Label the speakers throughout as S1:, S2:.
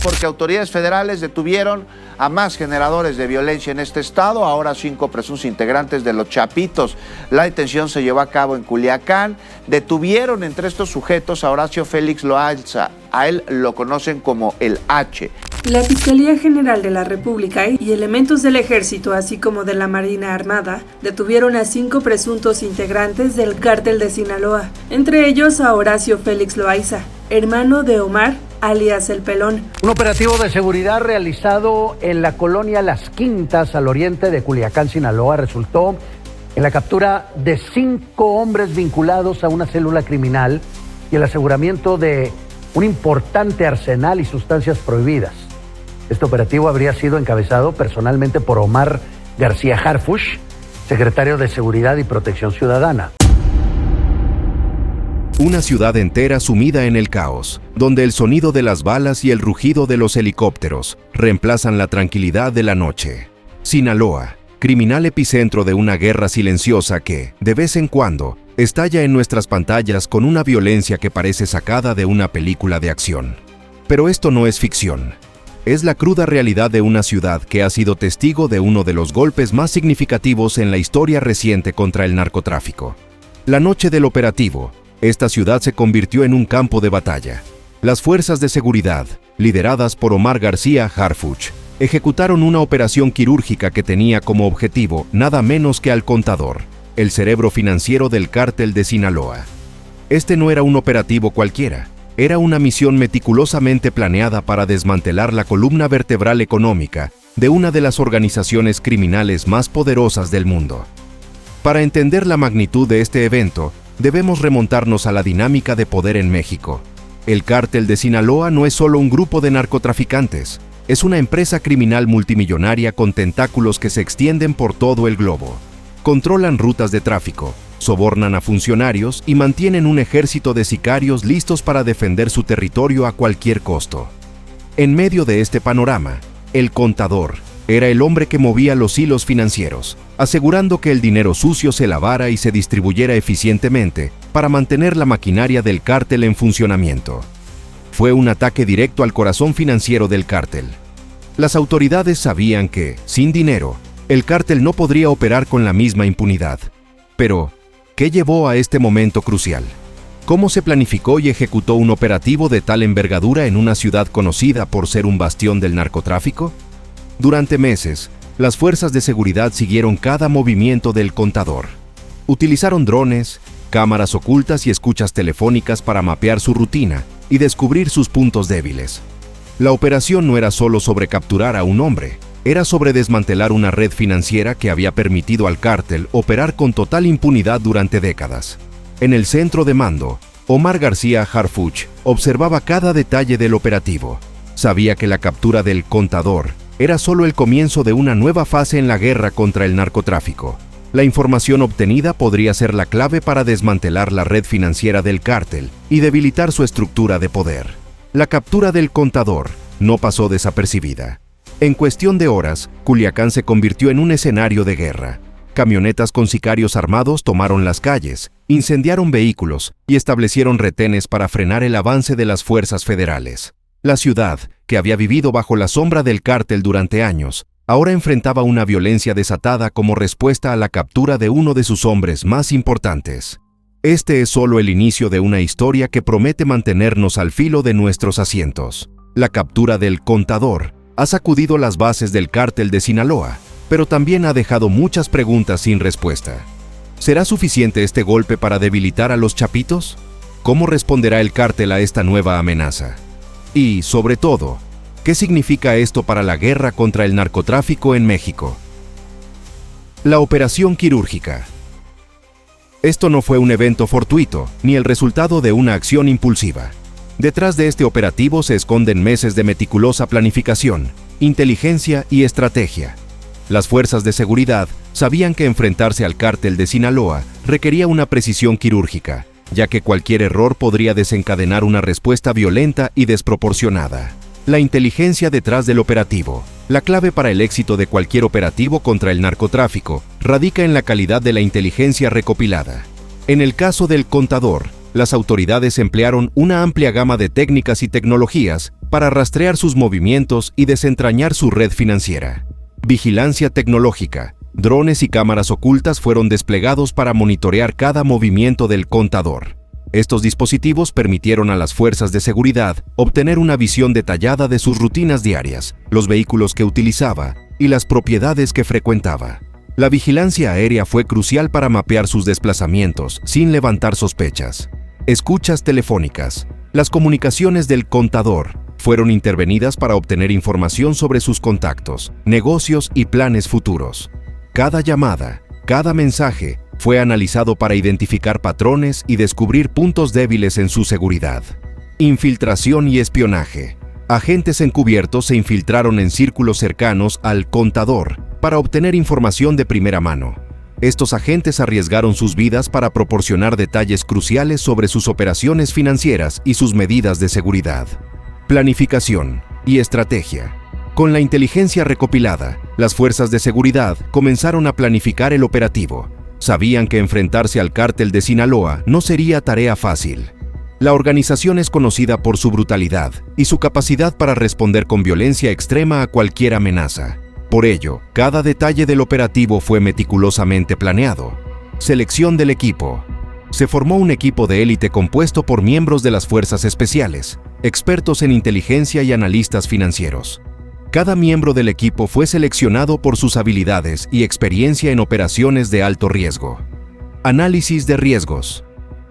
S1: porque autoridades federales detuvieron a más generadores de violencia en este estado, ahora 5 presuntos integrantes de los Chapitos. La detención se llevó a cabo en Culiacán. Detuvieron entre estos sujetos a Horacio Félix Loaiza. A él lo conocen como el H.
S2: La Fiscalía General de la República y elementos del Ejército, así como de la Marina Armada, detuvieron a 5 presuntos integrantes del Cártel de Sinaloa, entre ellos a Horacio Félix Loaiza, hermano de Omar, alias El Pelón.
S3: Un operativo de seguridad realizado en la colonia Las Quintas, al oriente de Culiacán, Sinaloa, resultó en la captura de 5 hombres vinculados a una célula criminal y el aseguramiento de un importante arsenal y sustancias prohibidas. Este operativo habría sido encabezado personalmente por Omar García Harfuch, secretario de Seguridad y Protección Ciudadana.
S4: Una ciudad entera sumida en el caos, donde el sonido de las balas y el rugido de los helicópteros reemplazan la tranquilidad de la noche. Sinaloa, criminal epicentro de una guerra silenciosa que, de vez en cuando, estalla en nuestras pantallas con una violencia que parece sacada de una película de acción. Pero esto no es ficción. Es la cruda realidad de una ciudad que ha sido testigo de uno de los golpes más significativos en la historia reciente contra el narcotráfico. La noche del operativo, esta ciudad se convirtió en un campo de batalla. Las fuerzas de seguridad, lideradas por Omar García Harfuch, ejecutaron una operación quirúrgica que tenía como objetivo nada menos que al Contador, el cerebro financiero del Cártel de Sinaloa. Este no era un operativo cualquiera, era una misión meticulosamente planeada para desmantelar la columna vertebral económica de una de las organizaciones criminales más poderosas del mundo. Para entender la magnitud de este evento, debemos remontarnos a la dinámica de poder en México. El Cártel de Sinaloa no es solo un grupo de narcotraficantes, es una empresa criminal multimillonaria con tentáculos que se extienden por todo el globo. Controlan rutas de tráfico, sobornan a funcionarios y mantienen un ejército de sicarios listos para defender su territorio a cualquier costo. En medio de este panorama, el Contador era el hombre que movía los hilos financieros, asegurando que el dinero sucio se lavara y se distribuyera eficientemente para mantener la maquinaria del cártel en funcionamiento. Fue un ataque directo al corazón financiero del cártel. Las autoridades sabían que, sin dinero, el cártel no podría operar con la misma impunidad. Pero, ¿qué llevó a este momento crucial? ¿Cómo se planificó y ejecutó un operativo de tal envergadura en una ciudad conocida por ser un bastión del narcotráfico? Durante meses, las fuerzas de seguridad siguieron cada movimiento del Contador. Utilizaron drones, cámaras ocultas y escuchas telefónicas para mapear su rutina y descubrir sus puntos débiles. La operación no era solo sobre capturar a un hombre, era sobre desmantelar una red financiera que había permitido al cártel operar con total impunidad durante décadas. En el centro de mando, Omar García Harfuch observaba cada detalle del operativo. Sabía que la captura del Contador era solo el comienzo de una nueva fase en la guerra contra el narcotráfico. La información obtenida podría ser la clave para desmantelar la red financiera del cártel y debilitar su estructura de poder. La captura del Contador no pasó desapercibida. En cuestión de horas, Culiacán se convirtió en un escenario de guerra. Camionetas con sicarios armados tomaron las calles, incendiaron vehículos y establecieron retenes para frenar el avance de las fuerzas federales. La ciudad, que había vivido bajo la sombra del cártel durante años, ahora enfrentaba una violencia desatada como respuesta a la captura de uno de sus hombres más importantes. Este es solo el inicio de una historia que promete mantenernos al filo de nuestros asientos. La captura del Contador ha sacudido las bases del cártel de Sinaloa, pero también ha dejado muchas preguntas sin respuesta. ¿Será suficiente este golpe para debilitar a los Chapitos? ¿Cómo responderá el cártel a esta nueva amenaza? Y, sobre todo, ¿qué significa esto para la guerra contra el narcotráfico en México? La operación quirúrgica. Esto no fue un evento fortuito, ni el resultado de una acción impulsiva. Detrás de este operativo se esconden meses de meticulosa planificación, inteligencia y estrategia. Las fuerzas de seguridad sabían que enfrentarse al cártel de Sinaloa requería una precisión quirúrgica, ya que cualquier error podría desencadenar una respuesta violenta y desproporcionada. La inteligencia detrás del operativo. La clave para el éxito de cualquier operativo contra el narcotráfico radica en la calidad de la inteligencia recopilada. En el caso del Contador, Las autoridades emplearon una amplia gama de técnicas y tecnologías para rastrear sus movimientos y desentrañar su red financiera. Vigilancia tecnológica, drones y cámaras ocultas fueron desplegados para monitorear cada movimiento del contador. Estos dispositivos permitieron a las fuerzas de seguridad obtener una visión detallada de sus rutinas diarias, los vehículos que utilizaba y las propiedades que frecuentaba. La vigilancia aérea fue crucial para mapear sus desplazamientos sin levantar sospechas. Escuchas telefónicas. Las comunicaciones del contador fueron intervenidas para obtener información sobre sus contactos, negocios y planes futuros. Cada llamada, cada mensaje fue analizado para identificar patrones y descubrir puntos débiles en su seguridad. Infiltración y espionaje. Agentes encubiertos se infiltraron en círculos cercanos al contador para obtener información de primera mano. Estos agentes arriesgaron sus vidas para proporcionar detalles cruciales sobre sus operaciones financieras y sus medidas de seguridad. Planificación y estrategia. Con la inteligencia recopilada, las fuerzas de seguridad comenzaron a planificar el operativo. Sabían que enfrentarse al cártel de Sinaloa no sería tarea fácil. La organización es conocida por su brutalidad y su capacidad para responder con violencia extrema a cualquier amenaza. Por ello, cada detalle del operativo fue meticulosamente planeado. Selección del equipo. Se formó un equipo de élite compuesto por miembros de las fuerzas especiales, expertos en inteligencia y analistas financieros. Cada miembro del equipo fue seleccionado por sus habilidades y experiencia en operaciones de alto riesgo. Análisis de riesgos.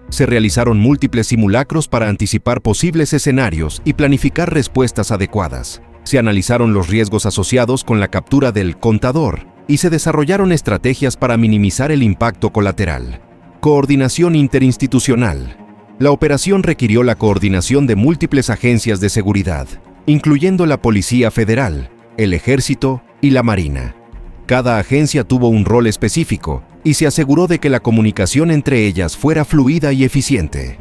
S4: Se realizaron múltiples simulacros para anticipar posibles escenarios y planificar respuestas adecuadas. Se analizaron los riesgos asociados con la captura del contador y se desarrollaron estrategias para minimizar el impacto colateral. Coordinación interinstitucional. La operación requirió la coordinación de múltiples agencias de seguridad, incluyendo la Policía Federal, el Ejército y la Marina. Cada agencia tuvo un rol específico y se aseguró de que la comunicación entre ellas fuera fluida y eficiente.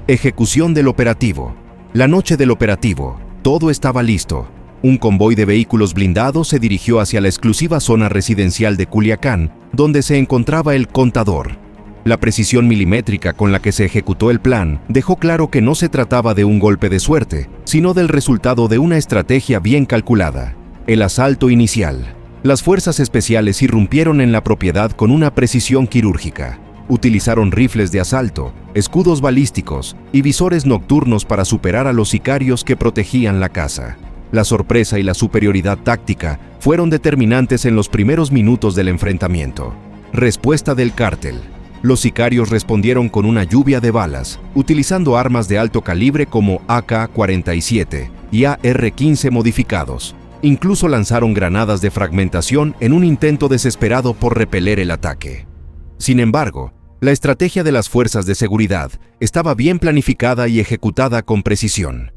S4: Ejecución del operativo. La noche del operativo, todo estaba listo. Un convoy de vehículos blindados se dirigió hacia la exclusiva zona residencial de Culiacán, donde se encontraba el contador. La precisión milimétrica con la que se ejecutó el plan dejó claro que no se trataba de un golpe de suerte, sino del resultado de una estrategia bien calculada. El asalto inicial. Las fuerzas especiales irrumpieron en la propiedad con una precisión quirúrgica. Utilizaron rifles de asalto, escudos balísticos y visores nocturnos para superar a los sicarios que protegían la casa. La sorpresa y la superioridad táctica fueron determinantes en los primeros minutos del enfrentamiento. Respuesta del cártel. Los sicarios respondieron con una lluvia de balas, utilizando armas de alto calibre como AK-47 y AR-15 modificados. Incluso lanzaron granadas de fragmentación en un intento desesperado por repeler el ataque. Sin embargo, la estrategia de las fuerzas de seguridad estaba bien planificada y ejecutada con precisión.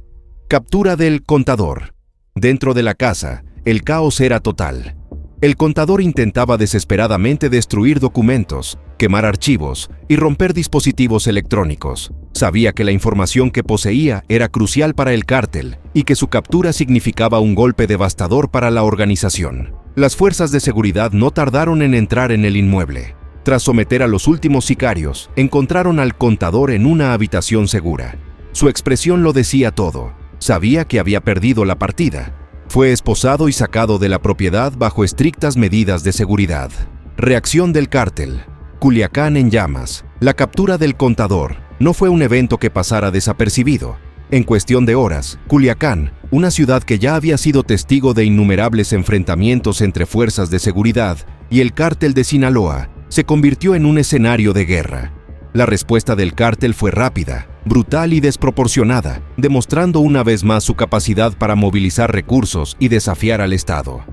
S4: Captura del contador. Dentro de la casa, el caos era total. El contador intentaba desesperadamente destruir documentos, quemar archivos y romper dispositivos electrónicos. Sabía que la información que poseía era crucial para el cártel y que su captura significaba un golpe devastador para la organización. Las fuerzas de seguridad no tardaron en entrar en el inmueble. Tras someter a los últimos sicarios, encontraron al contador en una habitación segura. Su expresión lo decía todo. Sabía que había perdido la partida. Fue esposado y sacado de la propiedad bajo estrictas medidas de seguridad. Reacción del cártel. Culiacán en llamas. La captura del contador no fue un evento que pasara desapercibido. En cuestión de horas, Culiacán, una ciudad que ya había sido testigo de innumerables enfrentamientos entre fuerzas de seguridad y el cártel de Sinaloa, se convirtió en un escenario de guerra. La respuesta del cártel fue rápida, brutal y desproporcionada, demostrando una vez más su capacidad para movilizar recursos y desafiar al Estado.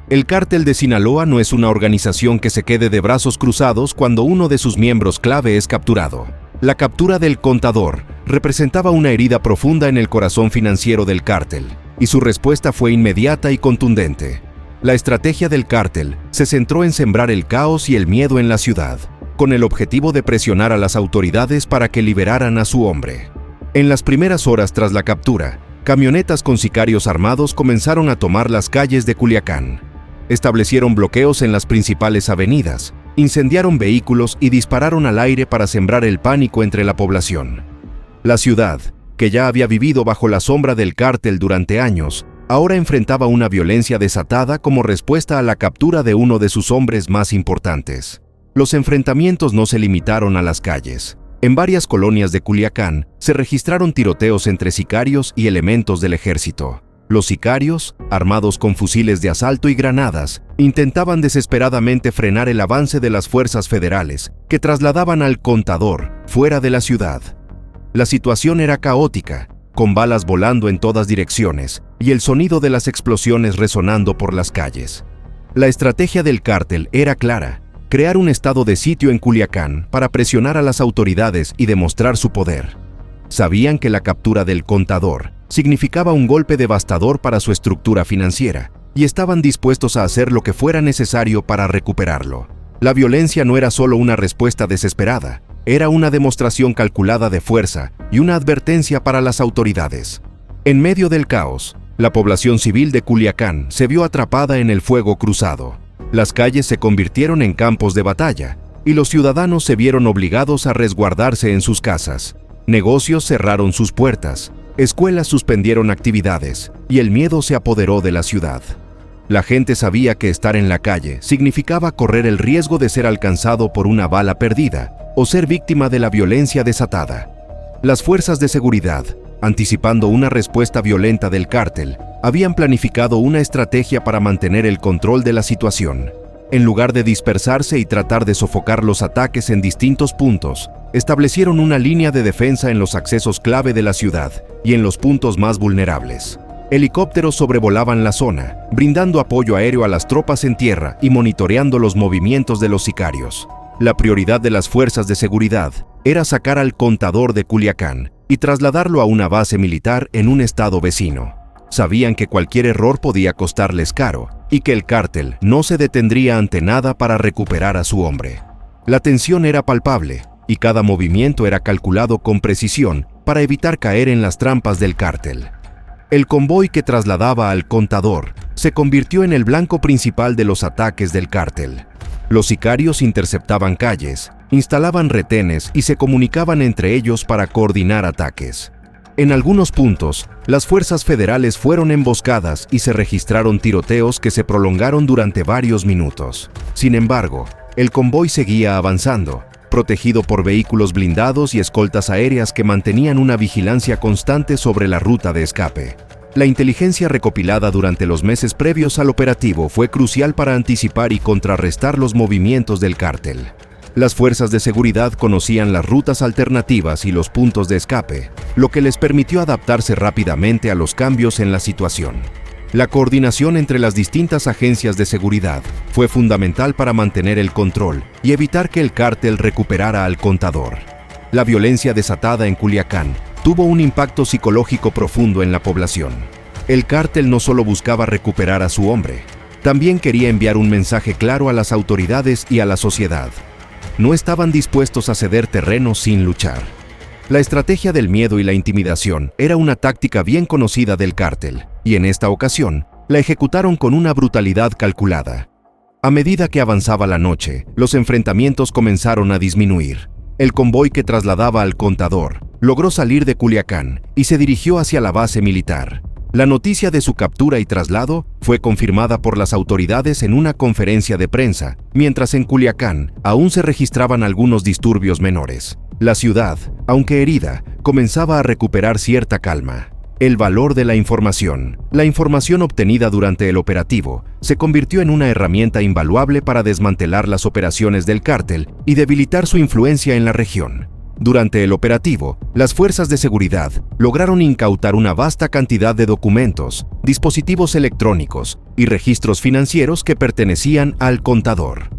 S4: El cártel de Sinaloa no es una organización que se quede de brazos cruzados cuando uno de sus miembros clave es capturado. La captura del contador representaba una herida profunda en el corazón financiero del cártel, y su respuesta fue inmediata y contundente. La estrategia del cártel se centró en sembrar el caos y el miedo en la ciudad, con el objetivo de presionar a las autoridades para que liberaran a su hombre. En las primeras horas tras la captura, camionetas con sicarios armados comenzaron a tomar las calles de Culiacán. Establecieron bloqueos en las principales avenidas, incendiaron vehículos y dispararon al aire para sembrar el pánico entre la población. La ciudad, que ya había vivido bajo la sombra del cártel durante años, ahora enfrentaba una violencia desatada como respuesta a la captura de uno de sus hombres más importantes. Los enfrentamientos no se limitaron a las calles. En varias colonias de Culiacán se registraron tiroteos entre sicarios y elementos del ejército. Los sicarios, armados con fusiles de asalto y granadas, intentaban desesperadamente frenar el avance de las fuerzas federales, que trasladaban al Contador fuera de la ciudad. La situación era caótica, con balas volando en todas direcciones y el sonido de las explosiones resonando por las calles. La estrategia del cártel era clara: crear un estado de sitio en Culiacán para presionar a las autoridades y demostrar su poder. Sabían que la captura del Contador significaba un golpe devastador para su estructura financiera y estaban dispuestos a hacer lo que fuera necesario para recuperarlo. La violencia no era solo una respuesta desesperada, era una demostración calculada de fuerza y una advertencia para las autoridades. En medio del caos, la población civil de Culiacán se vio atrapada en el fuego cruzado. Las calles se convirtieron en campos de batalla y los ciudadanos se vieron obligados a resguardarse en sus casas. Negocios cerraron sus puertas, escuelas suspendieron actividades y el miedo se apoderó de la ciudad. La gente sabía que estar en la calle significaba correr el riesgo de ser alcanzado por una bala perdida o ser víctima de la violencia desatada. Las fuerzas de seguridad, anticipando una respuesta violenta del cártel, habían planificado una estrategia para mantener el control de la situación. En lugar de dispersarse y tratar de sofocar los ataques en distintos puntos, establecieron una línea de defensa en los accesos clave de la ciudad y en los puntos más vulnerables. Helicópteros sobrevolaban la zona, brindando apoyo aéreo a las tropas en tierra y monitoreando los movimientos de los sicarios. La prioridad de las fuerzas de seguridad era sacar al Contador de Culiacán y trasladarlo a una base militar en un estado vecino. Sabían que cualquier error podía costarles caro y que el cártel no se detendría ante nada para recuperar a su hombre. La tensión era palpable y cada movimiento era calculado con precisión para evitar caer en las trampas del cártel. El convoy que trasladaba al Contador se convirtió en el blanco principal de los ataques del cártel. Los sicarios interceptaban calles, instalaban retenes y se comunicaban entre ellos para coordinar ataques. En algunos puntos, las fuerzas federales fueron emboscadas y se registraron tiroteos que se prolongaron durante varios minutos. Sin embargo, el convoy seguía avanzando, protegido por vehículos blindados y escoltas aéreas que mantenían una vigilancia constante sobre la ruta de escape. La inteligencia recopilada durante los meses previos al operativo fue crucial para anticipar y contrarrestar los movimientos del cártel. Las fuerzas de seguridad conocían las rutas alternativas y los puntos de escape, lo que les permitió adaptarse rápidamente a los cambios en la situación. La coordinación entre las distintas agencias de seguridad fue fundamental para mantener el control y evitar que el cártel recuperara al Contador. La violencia desatada en Culiacán tuvo un impacto psicológico profundo en la población. El cártel no solo buscaba recuperar a su hombre, también quería enviar un mensaje claro a las autoridades y a la sociedad. No estaban dispuestos a ceder terreno sin luchar. La estrategia del miedo y la intimidación era una táctica bien conocida del cártel, y en esta ocasión, la ejecutaron con una brutalidad calculada. A medida que avanzaba la noche, los enfrentamientos comenzaron a disminuir. El convoy que trasladaba al Contador logró salir de Culiacán y se dirigió hacia la base militar. La noticia de su captura y traslado fue confirmada por las autoridades en una conferencia de prensa, mientras en Culiacán aún se registraban algunos disturbios menores. La ciudad, aunque herida, comenzaba a recuperar cierta calma. El valor de la información obtenida durante el operativo, se convirtió en una herramienta invaluable para desmantelar las operaciones del cártel y debilitar su influencia en la región. Durante el operativo, las fuerzas de seguridad lograron incautar una vasta cantidad de documentos, dispositivos electrónicos y registros financieros que pertenecían al Contador.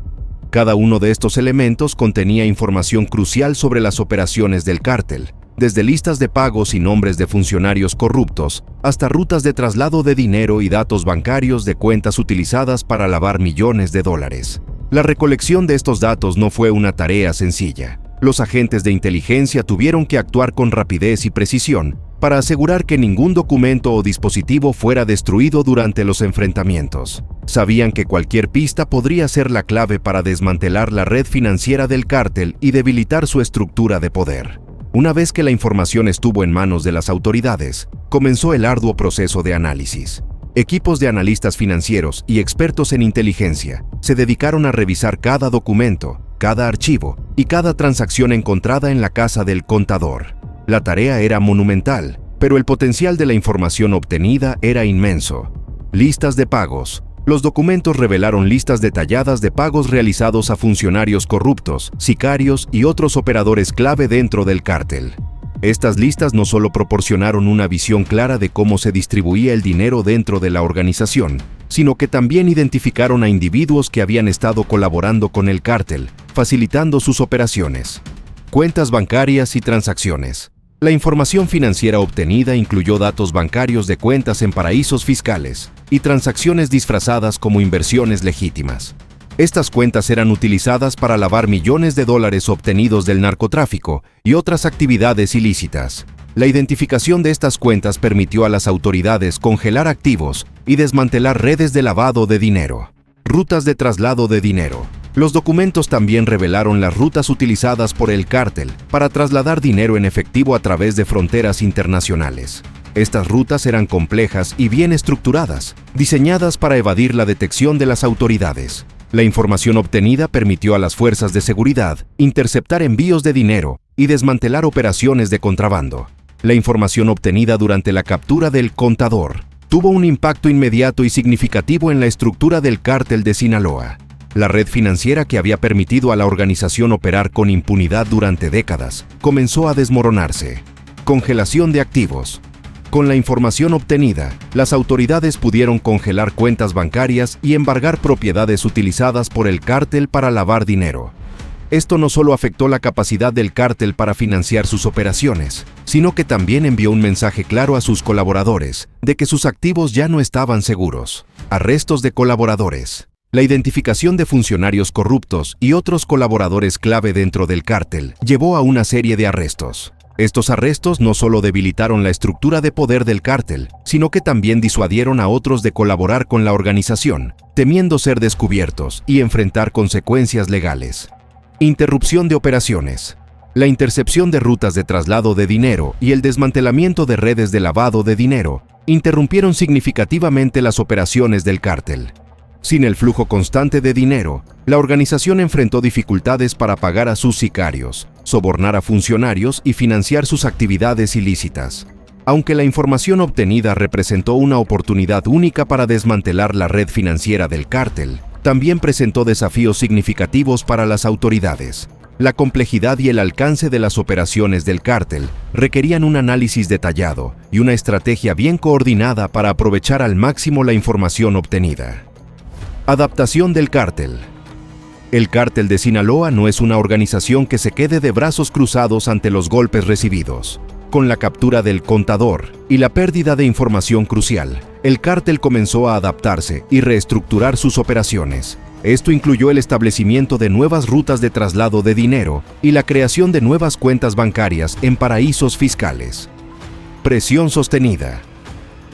S4: Cada uno de estos elementos contenía información crucial sobre las operaciones del cártel, desde listas de pagos y nombres de funcionarios corruptos, hasta rutas de traslado de dinero y datos bancarios de cuentas utilizadas para lavar millones de dólares. La recolección de estos datos no fue una tarea sencilla. Los agentes de inteligencia tuvieron que actuar con rapidez y precisión para asegurar que ningún documento o dispositivo fuera destruido durante los enfrentamientos. Sabían que cualquier pista podría ser la clave para desmantelar la red financiera del cártel y debilitar su estructura de poder. Una vez que la información estuvo en manos de las autoridades, comenzó el arduo proceso de análisis. Equipos de analistas financieros y expertos en inteligencia se dedicaron a revisar cada documento, cada archivo y cada transacción encontrada en la casa del contador. La tarea era monumental, pero el potencial de la información obtenida era inmenso. Listas de pagos. Los documentos revelaron listas detalladas de pagos realizados a funcionarios corruptos, sicarios y otros operadores clave dentro del cártel. Estas listas no solo proporcionaron una visión clara de cómo se distribuía el dinero dentro de la organización, sino que también identificaron a individuos que habían estado colaborando con el cártel, facilitando sus operaciones. Cuentas bancarias y transacciones. La información financiera obtenida incluyó datos bancarios de cuentas en paraísos fiscales y transacciones disfrazadas como inversiones legítimas. Estas cuentas eran utilizadas para lavar millones de dólares obtenidos del narcotráfico y otras actividades ilícitas. La identificación de estas cuentas permitió a las autoridades congelar activos y desmantelar redes de lavado de dinero. Rutas de traslado de dinero. Los documentos también revelaron las rutas utilizadas por el cártel para trasladar dinero en efectivo a través de fronteras internacionales. Estas rutas eran complejas y bien estructuradas, diseñadas para evadir la detección de las autoridades. La información obtenida permitió a las fuerzas de seguridad interceptar envíos de dinero y desmantelar operaciones de contrabando. La información obtenida durante la captura del contador tuvo un impacto inmediato y significativo en la estructura del cártel de Sinaloa. La red financiera que había permitido a la organización operar con impunidad durante décadas comenzó a desmoronarse. Congelación de activos. Con la información obtenida, las autoridades pudieron congelar cuentas bancarias y embargar propiedades utilizadas por el cártel para lavar dinero. Esto no solo afectó la capacidad del cártel para financiar sus operaciones, sino que también envió un mensaje claro a sus colaboradores de que sus activos ya no estaban seguros. Arrestos de colaboradores. La identificación de funcionarios corruptos y otros colaboradores clave dentro del cártel llevó a una serie de arrestos. Estos arrestos no solo debilitaron la estructura de poder del cártel, sino que también disuadieron a otros de colaborar con la organización, temiendo ser descubiertos y enfrentar consecuencias legales. Interrupción de operaciones. La intercepción de rutas de traslado de dinero y el desmantelamiento de redes de lavado de dinero interrumpieron significativamente las operaciones del cártel. Sin el flujo constante de dinero, la organización enfrentó dificultades para pagar a sus sicarios, sobornar a funcionarios y financiar sus actividades ilícitas. Aunque la información obtenida representó una oportunidad única para desmantelar la red financiera del cártel, también presentó desafíos significativos para las autoridades. La complejidad y el alcance de las operaciones del cártel requerían un análisis detallado y una estrategia bien coordinada para aprovechar al máximo la información obtenida. Adaptación del cártel. El cártel de Sinaloa no es una organización que se quede de brazos cruzados ante los golpes recibidos. Con la captura del contador y la pérdida de información crucial, el cártel comenzó a adaptarse y reestructurar sus operaciones. Esto incluyó el establecimiento de nuevas rutas de traslado de dinero y la creación de nuevas cuentas bancarias en paraísos fiscales. Presión sostenida.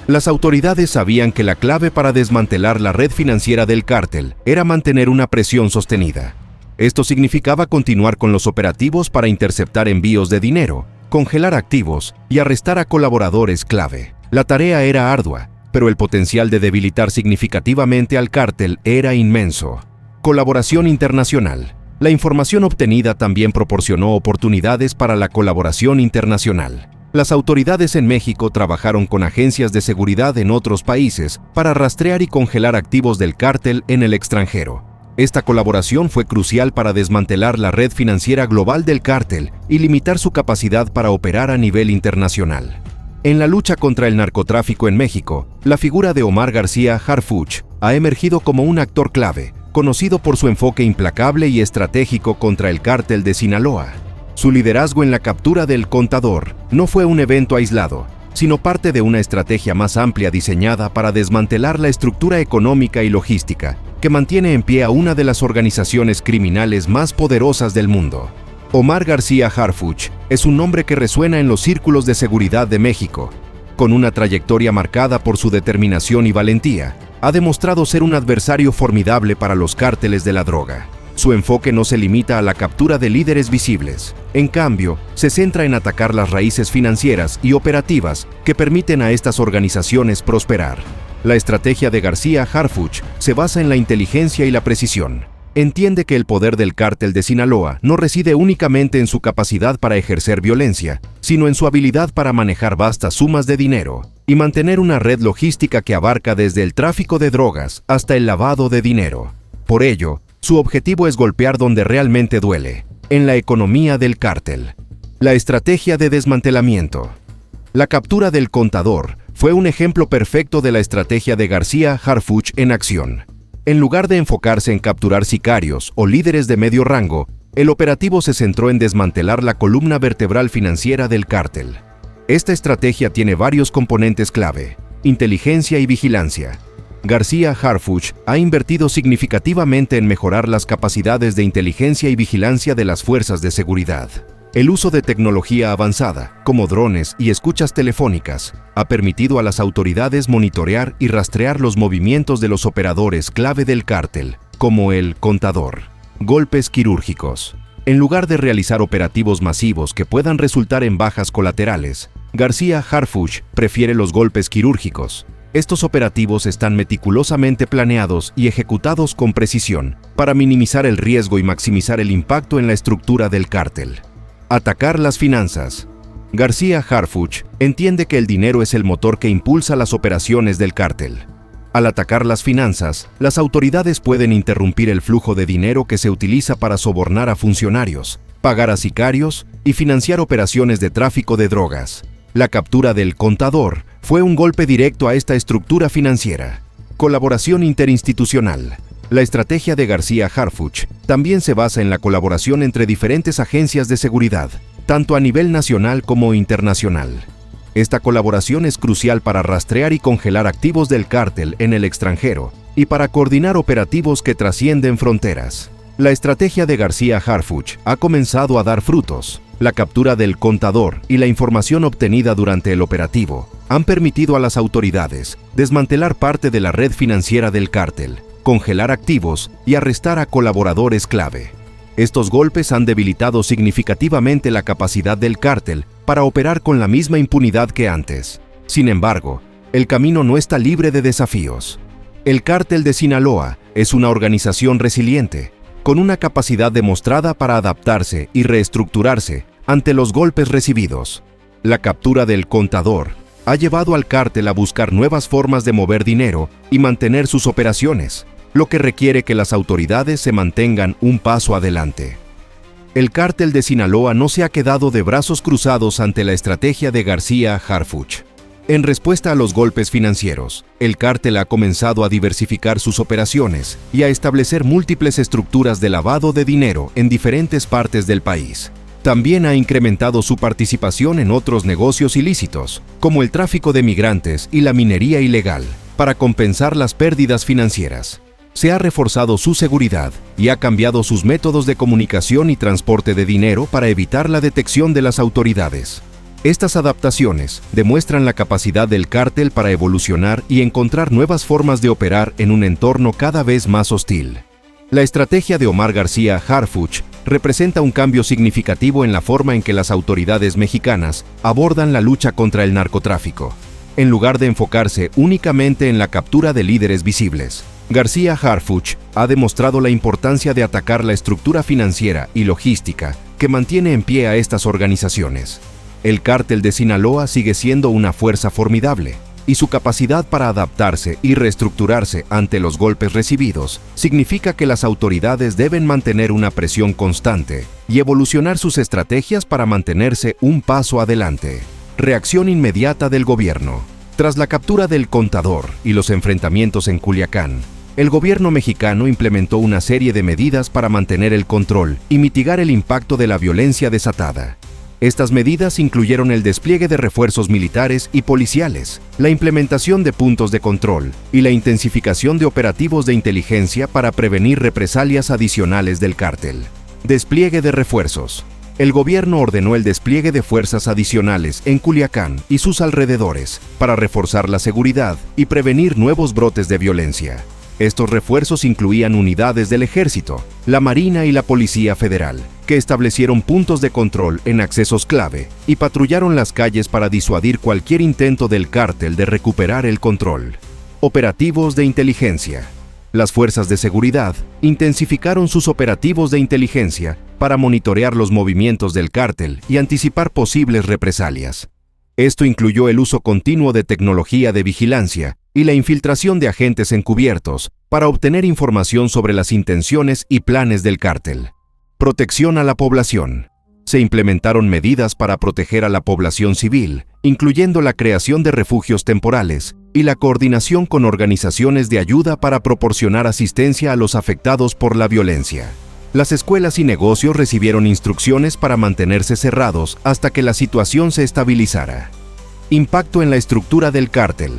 S4: Las autoridades sabían que la clave para desmantelar la red financiera del cártel era mantener una presión sostenida. Esto significaba continuar con los operativos para interceptar envíos de dinero, congelar activos y arrestar a colaboradores clave. La tarea era ardua, pero el potencial de debilitar significativamente al cártel era inmenso. Colaboración internacional. La información obtenida también proporcionó oportunidades para la colaboración internacional. Las autoridades en México trabajaron con agencias de seguridad en otros países para rastrear y congelar activos del cártel en el extranjero. Esta colaboración fue crucial para desmantelar la red financiera global del cártel y limitar su capacidad para operar a nivel internacional. En la lucha contra el narcotráfico en México, la figura de Omar García Harfuch ha emergido como un actor clave, conocido por su enfoque implacable y estratégico contra el cártel de Sinaloa. Su liderazgo en la captura del contador no fue un evento aislado, sino parte de una estrategia más amplia diseñada para desmantelar la estructura económica y logística que mantiene en pie a una de las organizaciones criminales más poderosas del mundo. Omar García Harfuch es un nombre que resuena en los círculos de seguridad de México. Con una trayectoria marcada por su determinación y valentía, ha demostrado ser un adversario formidable para los cárteles de la droga. Su enfoque no se limita a la captura de líderes visibles. En cambio, se centra en atacar las raíces financieras y operativas que permiten a estas organizaciones prosperar. La estrategia de García Harfuch se basa en la inteligencia y la precisión. Entiende que el poder del cártel de Sinaloa no reside únicamente en su capacidad para ejercer violencia, sino en su habilidad para manejar vastas sumas de dinero y mantener una red logística que abarca desde el tráfico de drogas hasta el lavado de dinero. Por ello, su objetivo es golpear donde realmente duele, en la economía del cártel. La estrategia de desmantelamiento. La captura del Contador fue un ejemplo perfecto de la estrategia de García Harfuch en acción. En lugar de enfocarse en capturar sicarios o líderes de medio rango, el operativo se centró en desmantelar la columna vertebral financiera del cártel. Esta estrategia tiene varios componentes clave: inteligencia y vigilancia. García Harfuch ha invertido significativamente en mejorar las capacidades de inteligencia y vigilancia de las fuerzas de seguridad. El uso de tecnología avanzada, como drones y escuchas telefónicas, ha permitido a las autoridades monitorear y rastrear los movimientos de los operadores clave del cártel, como el Contador. Golpes quirúrgicos. En lugar de realizar operativos masivos que puedan resultar en bajas colaterales, García Harfuch prefiere los golpes quirúrgicos. Estos operativos están meticulosamente planeados y ejecutados con precisión para minimizar el riesgo y maximizar el impacto en la estructura del cártel. Atacar las finanzas. García Harfuch entiende que el dinero es el motor que impulsa las operaciones del cártel. Al atacar las finanzas, las autoridades pueden interrumpir el flujo de dinero que se utiliza para sobornar a funcionarios, pagar a sicarios y financiar operaciones de tráfico de drogas. La captura del Contador fue un golpe directo a esta estructura financiera. Colaboración interinstitucional. La estrategia de García Harfuch también se basa en la colaboración entre diferentes agencias de seguridad, tanto a nivel nacional como internacional. Esta colaboración es crucial para rastrear y congelar activos del cártel en el extranjero y para coordinar operativos que trascienden fronteras. La estrategia de García Harfuch ha comenzado a dar frutos. La captura del Contador y la información obtenida durante el operativo han permitido a las autoridades desmantelar parte de la red financiera del cártel, congelar activos y arrestar a colaboradores clave. Estos golpes han debilitado significativamente la capacidad del cártel para operar con la misma impunidad que antes. Sin embargo, el camino no está libre de desafíos. El cártel de Sinaloa es una organización resiliente, con una capacidad demostrada para adaptarse y reestructurarse ante los golpes recibidos. La captura del Contador ha llevado al cártel a buscar nuevas formas de mover dinero y mantener sus operaciones, lo que requiere que las autoridades se mantengan un paso adelante. El cártel de Sinaloa no se ha quedado de brazos cruzados ante la estrategia de García Harfuch. En respuesta a los golpes financieros, el cártel ha comenzado a diversificar sus operaciones y a establecer múltiples estructuras de lavado de dinero en diferentes partes del país. También ha incrementado su participación en otros negocios ilícitos, como el tráfico de migrantes y la minería ilegal, para compensar las pérdidas financieras. Se ha reforzado su seguridad y ha cambiado sus métodos de comunicación y transporte de dinero para evitar la detección de las autoridades. Estas adaptaciones demuestran la capacidad del cártel para evolucionar y encontrar nuevas formas de operar en un entorno cada vez más hostil. La estrategia de Omar García Harfuch representa un cambio significativo en la forma en que las autoridades mexicanas abordan la lucha contra el narcotráfico. En lugar de enfocarse únicamente en la captura de líderes visibles, García Harfuch ha demostrado la importancia de atacar la estructura financiera y logística que mantiene en pie a estas organizaciones. El cártel de Sinaloa sigue siendo una fuerza formidable, y su capacidad para adaptarse y reestructurarse ante los golpes recibidos significa que las autoridades deben mantener una presión constante y evolucionar sus estrategias para mantenerse un paso adelante. Reacción inmediata del gobierno. Tras la captura del Contador y los enfrentamientos en Culiacán, el gobierno mexicano implementó una serie de medidas para mantener el control y mitigar el impacto de la violencia desatada. Estas medidas incluyeron el despliegue de refuerzos militares y policiales, la implementación de puntos de control y la intensificación de operativos de inteligencia para prevenir represalias adicionales del cártel. Despliegue de refuerzos. El gobierno ordenó el despliegue de fuerzas adicionales en Culiacán y sus alrededores para reforzar la seguridad y prevenir nuevos brotes de violencia. Estos refuerzos incluían unidades del Ejército, la Marina y la Policía Federal, que establecieron puntos de control en accesos clave y patrullaron las calles para disuadir cualquier intento del cártel de recuperar el control. Operativos de inteligencia. Las fuerzas de seguridad intensificaron sus operativos de inteligencia para monitorear los movimientos del cártel y anticipar posibles represalias. Esto incluyó el uso continuo de tecnología de vigilancia y la infiltración de agentes encubiertos para obtener información sobre las intenciones y planes del cártel. Protección a la población. Se implementaron medidas para proteger a la población civil, incluyendo la creación de refugios temporales y la coordinación con organizaciones de ayuda para proporcionar asistencia a los afectados por la violencia. Las escuelas y negocios recibieron instrucciones para mantenerse cerrados hasta que la situación se estabilizara. Impacto en la estructura del cártel.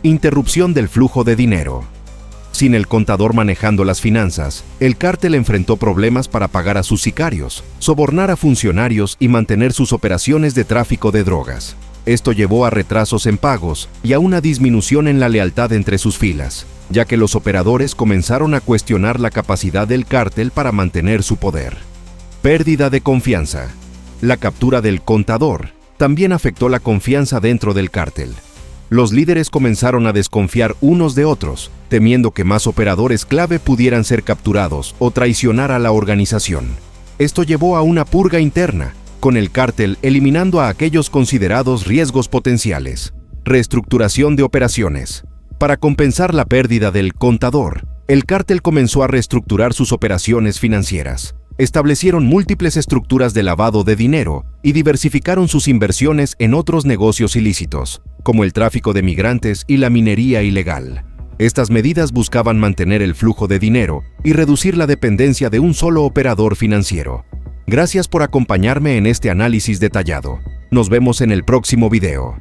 S4: Interrupción del flujo de dinero. Sin el contador manejando las finanzas, el cártel enfrentó problemas para pagar a sus sicarios, sobornar a funcionarios y mantener sus operaciones de tráfico de drogas. Esto llevó a retrasos en pagos y a una disminución en la lealtad entre sus filas, ya que los operadores comenzaron a cuestionar la capacidad del cártel para mantener su poder. Pérdida de confianza. La captura del contador también afectó la confianza dentro del cártel. Los líderes comenzaron a desconfiar unos de otros, temiendo que más operadores clave pudieran ser capturados o traicionar a la organización. Esto llevó a una purga interna, con el cártel eliminando a aquellos considerados riesgos potenciales. Reestructuración de operaciones. Para compensar la pérdida del contador, el cártel comenzó a reestructurar sus operaciones financieras. Establecieron múltiples estructuras de lavado de dinero y diversificaron sus inversiones en otros negocios ilícitos, como el tráfico de migrantes y la minería ilegal. Estas medidas buscaban mantener el flujo de dinero y reducir la dependencia de un solo operador financiero. Gracias por acompañarme en este análisis detallado. Nos vemos en el próximo video.